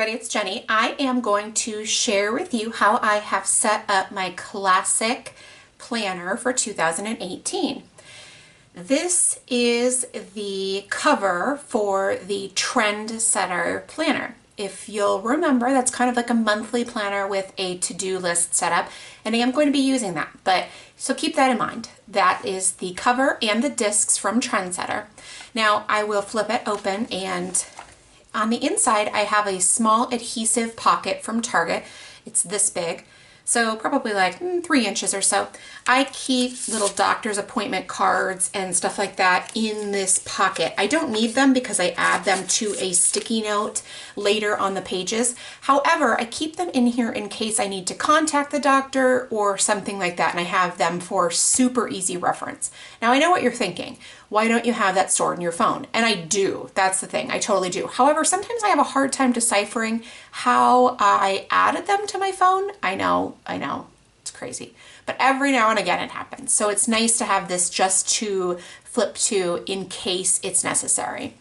everybody, it's Jenny. I am going to share with you how I have set up my classic planner for 2018. This is the cover for the Trendsetter planner. If you'll remember, that's kind of like a monthly planner with a to-do list set up, and I am going to be using that. So keep that in mind. That is the cover and the discs from Trendsetter. Now I will flip it open, and on the inside, I have a small adhesive pocket from Target. It's this big, so probably like 3 inches or so. I keep little doctor's appointment cards and stuff like that in this pocket. I don't need them because I add them to a sticky note later on the pages. However, I keep them in here in case I need to contact the doctor or something like that, and I have them for super easy reference. Now I know what you're thinking. Why don't you have that stored in your phone? And I do. That's the thing. I totally do. However, sometimes I have a hard time deciphering how I added them to my phone. I know. It's crazy. But every now and again it happens. So it's nice to have this just to flip to in case it's necessary.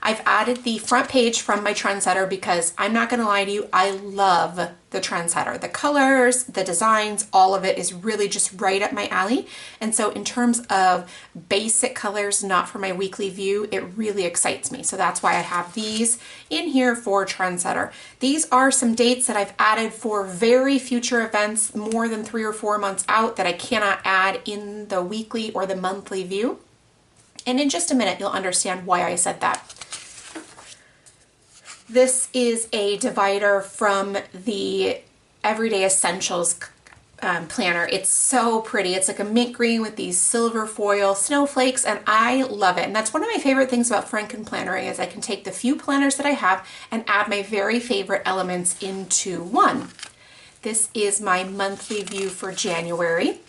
I've added the front page from my Trendsetter because I'm not going to lie to you, I love the Trendsetter. The colors, the designs, all of it is really just right up my alley. And so in terms of basic colors, not for my weekly view, it really excites me. So that's why I have these in here for Trendsetter. These are some dates that I've added for very future events, more than 3 or 4 months out, that I cannot add in the weekly or the monthly view. And in just a minute, you'll understand why I said that. This is a divider from the Everyday Essentials planner. It's so pretty. It's like a mint green with these silver foil snowflakes, and I love it. And that's one of my favorite things about Franken plannering is I can take the few planners that I have and add my very favorite elements into one. This is my monthly view for January.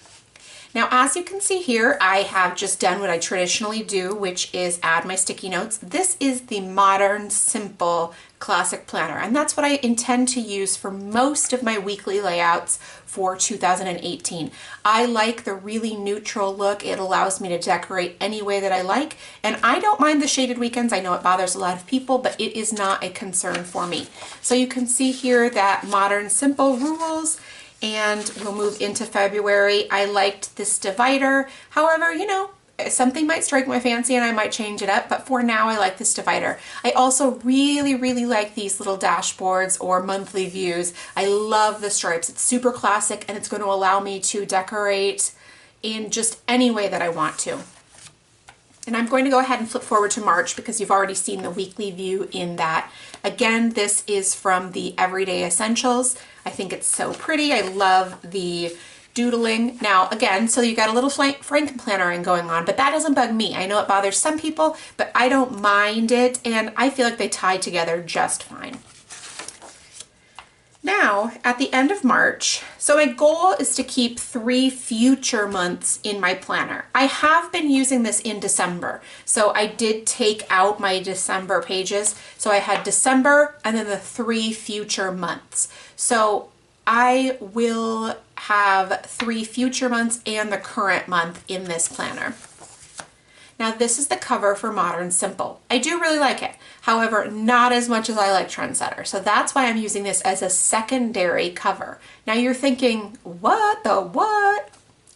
Now, as you can see here, I have just done what I traditionally do, which is add my sticky notes. This is the modern, simple, classic planner, and that's what I intend to use for most of my weekly layouts for 2018. I like the really neutral look. It allows me to decorate any way that I like, and I don't mind the shaded weekends. I know it bothers a lot of people, but it is not a concern for me. So you can see here that modern, simple rules. And we'll move into February. I liked this divider. However, you know, something might strike my fancy and I might change it up, but for now I like this divider. I also really like these little dashboards or monthly views. I love the stripes. It's super classic, and it's going to allow me to decorate in just any way that I want to. And I'm going to go ahead and flip forward to March because you've already seen the weekly view in that. Again, this is from the Everyday Essentials. I think it's so pretty. I love the doodling. Now, again, so you got a little Franken plannering going on, but that doesn't bug me. I know it bothers some people, but I don't mind it, and I feel like they tie together just fine. Now, at the end of March, so my goal is to keep 3 future months in my planner. I have been using this in December, so I did take out my December pages. So I had December and then the 3 future months. So I will have 3 future months and the current month in this planner. Now this is the cover for Modern Simple. I do really like it. However, not as much as I like Trendsetter. So that's why I'm using this as a secondary cover. Now you're thinking, what the what?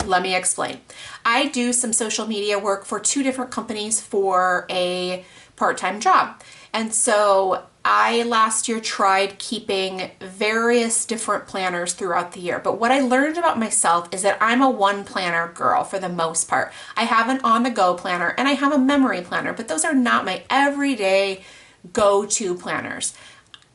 Let me explain. I do some social media work for 2 different companies for a part-time job. And so I last year tried keeping various different planners throughout the year, but what I learned about myself is that I'm a one planner girl for the most part. I have an on-the-go planner and I have a memory planner, but those are not my everyday go-to planners.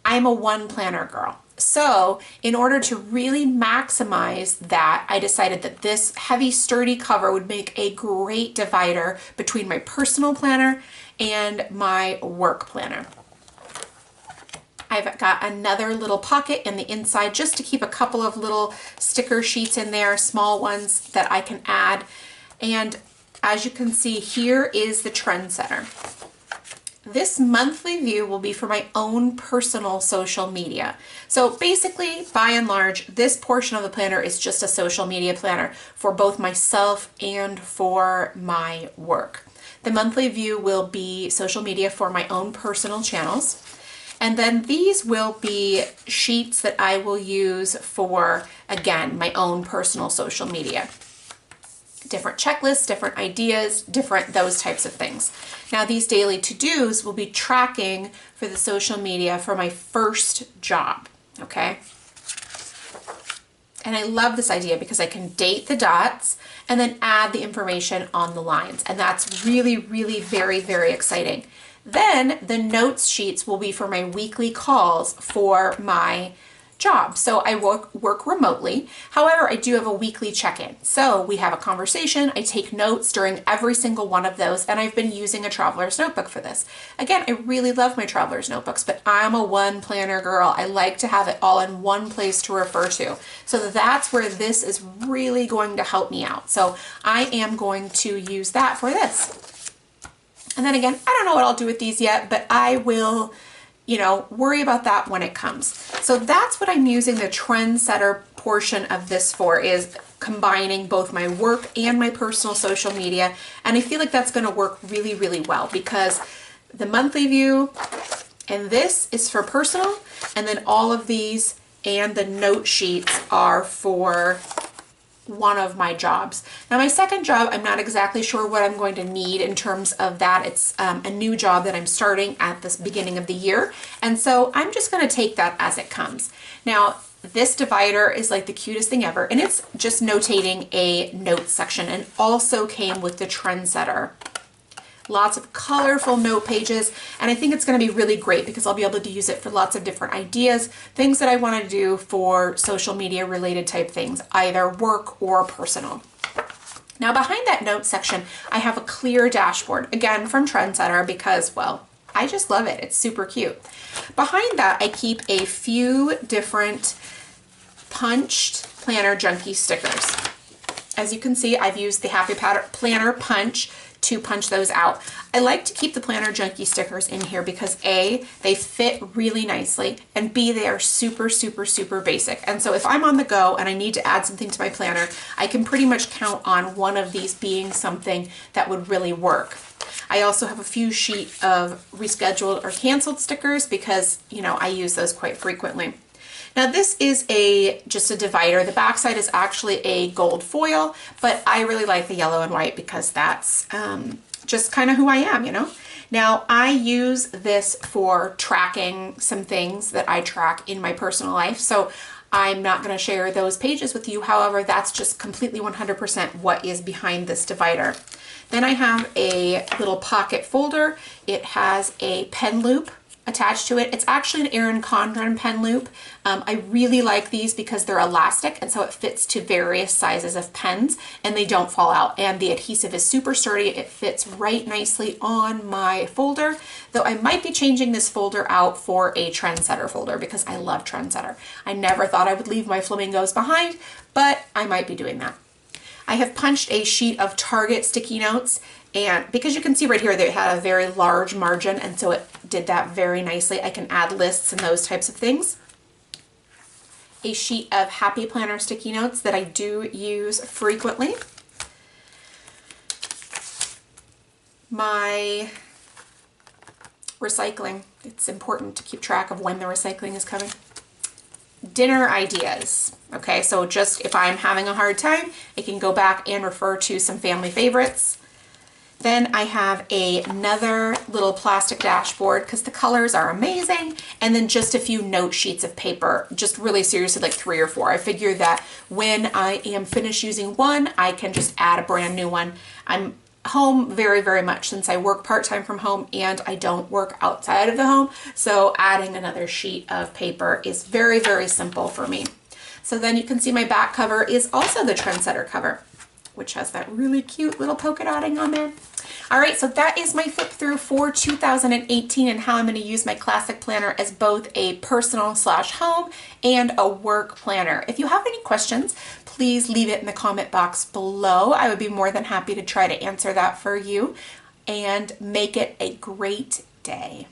I'm a one planner girl. So in order to really maximize that, I decided that this heavy, sturdy cover would make a great divider between my personal planner and my work planner. I've got another little pocket in the inside just to keep a couple of little sticker sheets in there, small ones that I can add. And as you can see, here is the Trendsetter. This monthly view will be for my own personal social media. So basically, by and large, this portion of the planner is just a social media planner for both myself and for my work. The monthly view will be social media for my own personal channels. And then these will be sheets that I will use for, again, my own personal social media. Different checklists, different ideas, different those types of things. Now these daily to-dos will be tracking for the social media for my first job, okay? And I love this idea because I can date the dots and then add the information on the lines. And that's really, really very, very exciting. Then the notes sheets will be for my weekly calls for my job. So I work remotely. However, I do have a weekly check-in. So we have a conversation. I take notes during every single one of those, and I've been using a traveler's notebook for this. Again, I really love my traveler's notebooks, but I'm a one planner girl. I like to have it all in one place to refer to. So that's where this is really going to help me out. So I am going to use that for this. And then again, I don't know what I'll do with these yet, but I will, worry about that when it comes. So that's what I'm using the Trendsetter portion of this for, is combining both my work and my personal social media. And I feel like that's going to work really, really well because the monthly view and this is for personal, and then all of these and the note sheets are for one of my jobs. Now my second job, I'm not exactly sure what I'm going to need in terms of that. It's a new job that I'm starting at this beginning of the year. And so I'm just going to take that as it comes. Now this divider is like the cutest thing ever, and it's just notating a notes section, and also came with the Trendsetter. Lots of colorful note pages, and I think it's going to be really great because I'll be able to use it for lots of different ideas, things that I want to do for social media related type things, either work or personal. Now behind that note section, I have a clear dashboard, again from Trendsetter because, well, I just love it. It's super cute. Behind that, I keep a few different punched Planner Junkie stickers. As you can see, I've used the Happy Planner Punch to punch those out. I like to keep the Planner Junkie stickers in here because A, they fit really nicely, and B, they are super, super, super basic. And so if I'm on the go and I need to add something to my planner, I can pretty much count on one of these being something that would really work. I also have a few sheets of rescheduled or canceled stickers because, I use those quite frequently. Now this is just a divider. The backside is actually a gold foil, but I really like the yellow and white because that's just kind of who I am, Now I use this for tracking some things that I track in my personal life. So I'm not going to share those pages with you. However, that's just completely 100% what is behind this divider. Then I have a little pocket folder. It has a pen loop attached to it. It's actually an Erin Condren pen loop. I really like these because they're elastic, and so it fits to various sizes of pens and they don't fall out, and the adhesive is super sturdy. It fits right nicely on my folder, though I might be changing this folder out for a Trendsetter folder because I love Trendsetter. I never thought I would leave my flamingos behind, but I might be doing that. I have punched a sheet of Target sticky notes, and because you can see right here they had a very large margin, and so it did that very nicely. I can add lists and those types of things. A sheet of Happy Planner sticky notes that I do use frequently. My recycling. It's important to keep track of when the recycling is coming. Dinner ideas. Okay, so just if I'm having a hard time, I can go back and refer to some family favorites. Then I have another little plastic dashboard because the colors are amazing, and then just a few note sheets of paper, just really seriously like 3 or 4. I figure that when I am finished using one, I can just add a brand new one. I'm home very, very much since I work part-time from home and I don't work outside of the home, so adding another sheet of paper is very, very simple for me. So then you can see my back cover is also the Trendsetter cover, which has that really cute little polka dotting on there. All right, so that is my flip through for 2018 and how I'm going to use my classic planner as both a personal / home and a work planner. If you have any questions, please leave it in the comment box below. I would be more than happy to try to answer that for you, and make it a great day.